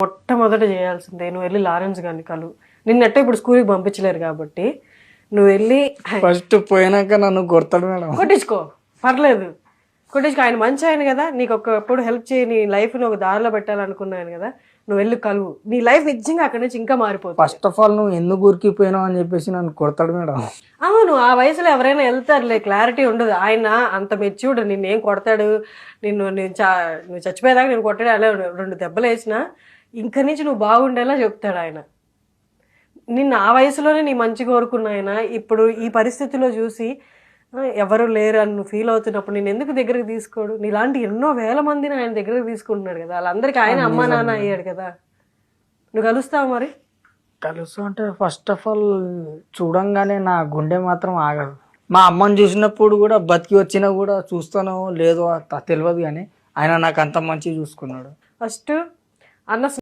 మొట్టమొదట చేయాల్సిందే నువ్వు వెళ్ళి లారెన్స్ గారిని కలు. నిన్నట్టే ఇప్పుడు స్కూల్కి పంపించలేరు కాబట్టి నువ్వు వెళ్ళి ఫస్ట్ పోయినాక నన్ను కొడతాడు మేడం. కొట్టించుకో, పర్లేదు కొట్టించుకో. ఆయన మంచి ఆయన కదా, నీకు ఒకప్పుడు హెల్ప్ చేయి, నీ లైఫ్ని ఒక దారిలో పెట్టాలనుకున్నాను కదా, నువ్వు వెళ్ళి కలువు. నీ లైఫ్ నిజంగా అక్కడి నుంచి ఇంకా మారిపోతుంది. ఫస్ట్ ఆఫ్ ఆల్ నువ్వు ఎందుకు ఊరికిపోయినావు అని చెప్పేసి నన్ను కొడతాడు మేడం. అవును, ఆ వయసులో ఎవరైనా వెళ్తారులే, క్లారిటీ ఉండదు. ఆయన అంత మెచ్యూర్డ్, నిన్నేం కొడతాడు, నువ్వు చచ్చిపోయేదాకా నేను కొట్టాడు, అలా 2 దెబ్బలు వేసినా ఇంక నుంచి నువ్వు బాగుండేలా చెప్తాడు ఆయన. నిన్ను ఆ వయసులోనే నీ మంచి కోరుకున్న ఆయన ఇప్పుడు ఈ పరిస్థితిలో చూసి ఎవరు లేరు అని నువ్వు ఫీల్ అవుతున్నప్పుడు నేను ఎందుకు దగ్గరకు తీసుకోడు? నీలాంటి ఎన్నో వేల మందిని ఆయన దగ్గరకు తీసుకుంటున్నాడు కదా, వాళ్ళందరికీ ఆయన అమ్మా నాన్న అయ్యాడు కదా. నువ్వు కలుస్తావు మరి? కలుసు అంటే ఫస్ట్ ఆఫ్ ఆల్ చూడంగానే నా గుండె మాత్రం ఆగదు. మా అమ్మని చూసినప్పుడు కూడా బతికి వచ్చినా కూడా చూస్తానో లేదో తెలియదు, కానీ ఆయన నాకు అంత మంచిగా చూసుకున్నాడు. ఫస్ట్ అన్న